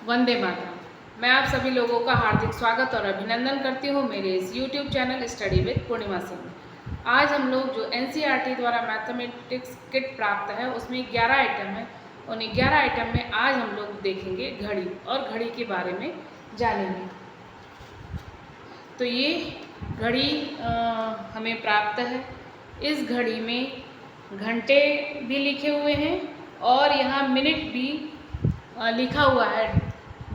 वंदे मातरम। मैं आप सभी लोगों का हार्दिक स्वागत और अभिनंदन करती हूँ मेरे इस YouTube चैनल स्टडी विद पूर्णिमा सिंह में। आज हम लोग जो NCERT द्वारा मैथमेटिक्स किट प्राप्त है उसमें 11 आइटम है। उन 11 आइटम में आज हम लोग देखेंगे घड़ी और घड़ी के बारे में जानेंगे। तो ये घड़ी हमें प्राप्त है। इस घड़ी में घंटे भी लिखे हुए हैं और यहाँ मिनट भी लिखा हुआ है।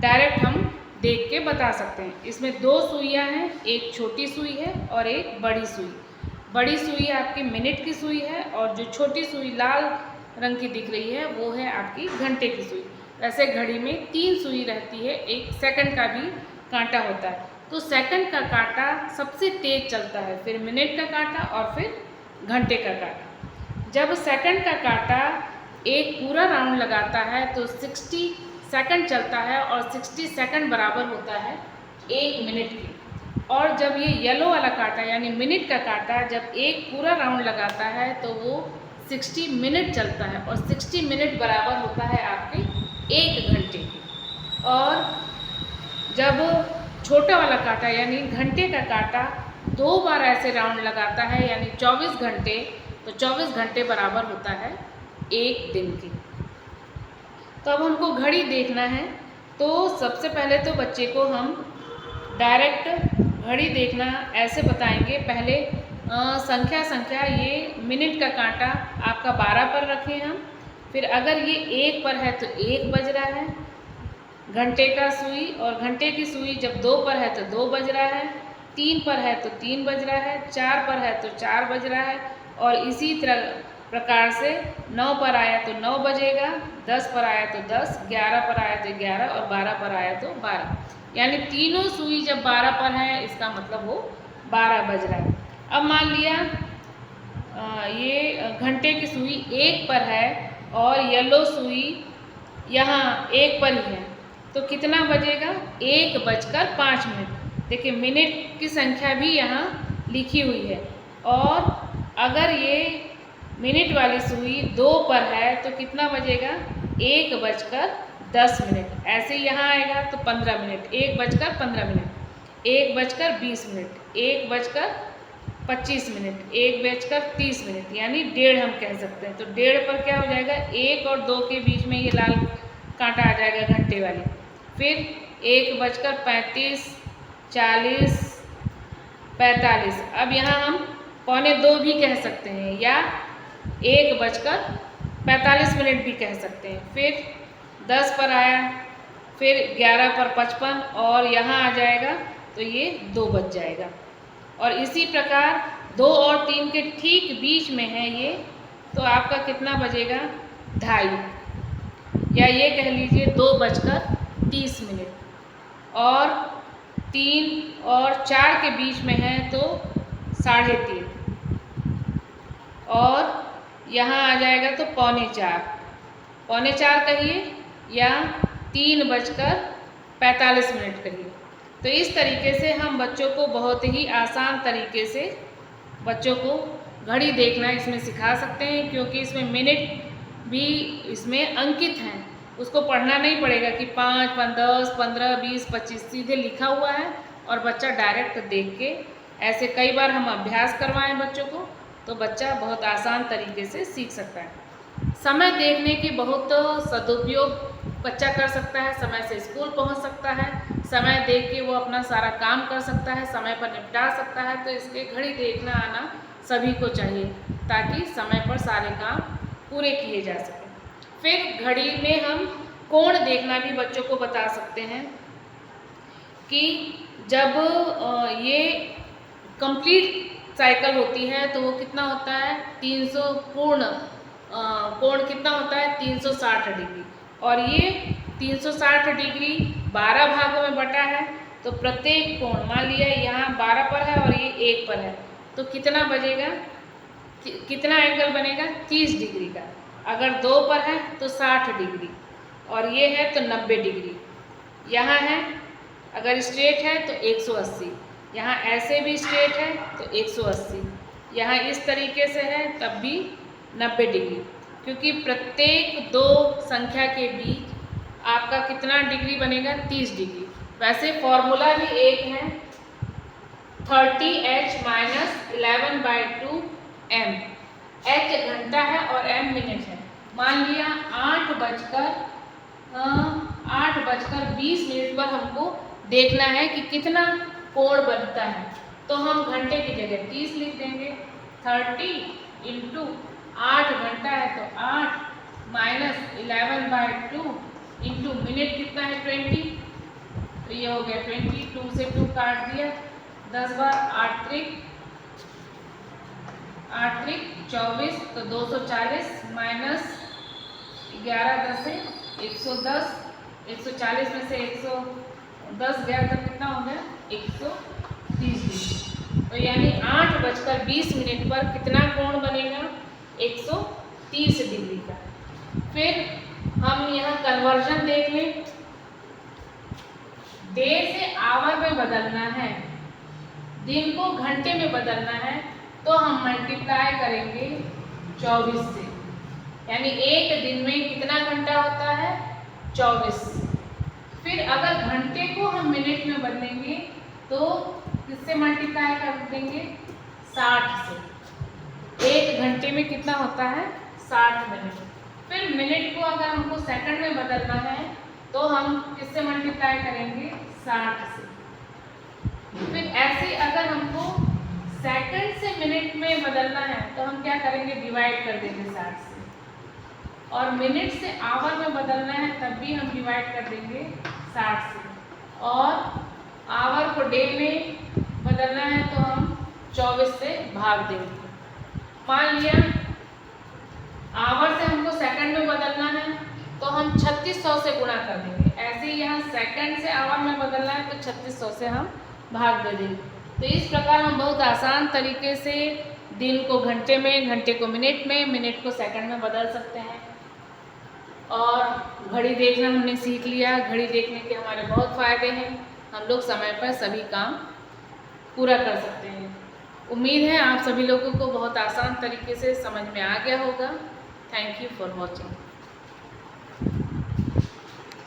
डायरेक्ट हम देख के बता सकते हैं। इसमें दो सुइयाँ हैं, एक छोटी सुई है और एक बड़ी सुई। बड़ी सुई आपकी मिनट की सुई है और जो छोटी सुई लाल रंग की दिख रही है वो है आपकी घंटे की सुई। वैसे घड़ी में 3 सुई रहती है, एक सेकंड का भी कांटा होता है। तो सेकंड का कांटा सबसे तेज चलता है, फिर मिनट का कांटा और फिर घंटे का कांटा। जब सेकंड का कांटा एक पूरा राउंड लगाता है तो 60 सेकंड चलता है और 60 सेकंड बराबर होता है 1 मिनट की। और जब ये येलो वाला कांटा यानी मिनट का कांटा जब एक पूरा राउंड लगाता है तो वो 60 मिनट चलता है और 60 मिनट बराबर होता है आपके 1 घंटे की। और जब छोटा वाला कांटा यानी घंटे का कांटा 2 बार ऐसे राउंड लगाता है यानी 24 घंटे, तो 24 घंटे बराबर होता है 1 दिन की। तो अब हमको घड़ी देखना है। तो सबसे पहले तो बच्चे को हम डायरेक्ट घड़ी देखना ऐसे बताएंगे। पहले संख्या ये मिनट का कांटा आपका 12 पर रखें हम। फिर अगर ये 1 पर है तो 1 बज रहा है घंटे का सुई, और घंटे की सुई जब 2 पर है तो 2 बज रहा है, 3 पर है तो 3 बज रहा है, 4 पर है तो 4 बज रहा है, और इसी तरह प्रकार से 9 पर आया तो 9 बजेगा, 10 पर आया तो 10, 11 पर आया तो 11 और 12 पर आया तो 12। यानी तीनों सुई जब 12 पर है इसका मतलब वो 12 बज रहा है। अब मान लिया ये घंटे की सुई 1 पर है और येलो सुई यहाँ 1 पर ही है, तो कितना बजेगा? 1:05। देखिए मिनट की संख्या भी यहाँ लिखी हुई है। और अगर ये मिनट वाली सुई 2 पर है तो कितना बजेगा? 1:10। ऐसे ही यहाँ आएगा तो 15 मिनट, 1:15, 1:20, 1:25, 1:30, यानी 1:30 हम कह सकते हैं। तो 1:30 पर क्या हो जाएगा? 1 और 2 के बीच में ये लाल कांटा आ जाएगा घंटे वाली। फिर 1:35, 40, 45। अब यहाँ हम 1:45 भी कह सकते हैं या 1:45 भी कह सकते हैं। फिर 10 पर आया, फिर 11 पर 55 और यहाँ आ जाएगा तो ये 2 बज जाएगा। और इसी प्रकार 2 और 3 के ठीक बीच में है ये, तो आपका कितना बजेगा? 2:30, या ये कह लीजिए 2:30। और 3 और 4 के बीच में है तो 3:30, और यहाँ आ जाएगा तो 3:45, 3:45 कहिए या 3:45 कहिए। तो इस तरीके से हम बच्चों को बहुत ही आसान तरीके से बच्चों को घड़ी देखना इसमें सिखा सकते हैं, क्योंकि इसमें मिनट भी इसमें अंकित हैं। उसको पढ़ना नहीं पड़ेगा कि 5, 10, 15, 20, 25 सीधे लिखा हुआ है और बच्चा डायरेक्ट देख के, ऐसे कई बार हम अभ्यास करवाएं बच्चों को तो बच्चा बहुत आसान तरीके से सीख सकता है। समय देखने की बहुत सदुपयोग बच्चा कर सकता है, समय से स्कूल पहुंच सकता है, समय देख के वो अपना सारा काम कर सकता है, समय पर निपटा सकता है। तो इसलिए घड़ी देखना आना सभी को चाहिए ताकि समय पर सारे काम पूरे किए जा सकें। फिर घड़ी में हम कोण देखना भी बच्चों को बता सकते हैं कि जब ये कंप्लीट साइकिल होती है तो वो कितना होता है? 300 पूर्ण कोण कितना होता है? 360 डिग्री। और ये 360 डिग्री 12 भागों में बटा है, तो प्रत्येक कोण मान लिया यहाँ 12 पर है और ये 1 पर है, तो कितना बजेगा? कितना एंगल बनेगा? 30 डिग्री का। अगर 2 पर है तो 60 डिग्री, और ये है तो 90 डिग्री। यहाँ है अगर स्ट्रेट है तो 180, यहाँ ऐसे भी स्ट्रेट है तो 180, यहाँ इस तरीके से है तब भी 90 डिग्री, क्योंकि प्रत्येक 2 संख्या के बीच आपका कितना डिग्री बनेगा, 30 डिग्री। वैसे फॉर्मूला भी एक है, 30h - 11/2 m। h घंटा है और m मिनट है। मान लिया 8:20 पर हमको देखना है कि कितना कोण बनता है, तो हम घंटे की जगह 30 लिख देंगे। 30 इंटू 8 घंटा है तो 8 - 11/2 इंटू मिनट कितना है 20, तो ये हो गया 20। 2 से 2 काट दिया, 10 बार 8 त्रिक 24, तो 240 माइनस 11 10 है 110, 140 में से 110 गया तो कितना हो गया 130 डिग्री। तो यानी 8:20 पर कितना कोण बनेगा, 130 डिग्री का। फिर हम यहाँ कन्वर्जन देख लें, डे से आवर में बदलना है, दिन को घंटे में बदलना है, तो हम मल्टीप्लाई करेंगे 24 से, यानी एक दिन में कितना घंटा होता है 24। फिर अगर घंटे को हम मिनट में बदलेंगे तो किससे मल्टीप्लाई कर देंगे, 60 से। एक घंटे में कितना होता है 60 मिनट। फिर मिनट को अगर हमको सेकंड में बदलना है तो हम किससे मल्टीप्लाई करेंगे, 60 से। फिर ऐसे अगर हमको सेकंड से मिनट में बदलना है तो हम क्या करेंगे, डिवाइड कर देंगे 60 से। और मिनट से आवर में बदलना है तब भी हम डिवाइड कर देंगे 60 से। और आवर को डे में बदलना है तो हम 24 से भाग देंगे। मान लिया आवर से हमको सेकंड में बदलना है तो हम 3600 से गुणा कर देंगे। ऐसे ही यहाँ सेकंड से आवर में बदलना है तो 3600 से हम भाग दे देंगे। तो इस प्रकार हम बहुत आसान तरीके से दिन को घंटे में, घंटे को मिनट में, मिनट को सेकंड में बदल सकते हैं। और घड़ी देखना हमने सीख लिया। घड़ी देखने के हमारे बहुत फ़ायदे हैं, हम लोग समय पर सभी काम पूरा कर सकते हैं। उम्मीद है आप सभी लोगों को बहुत आसान तरीके से समझ में आ गया होगा। Thank you for watching.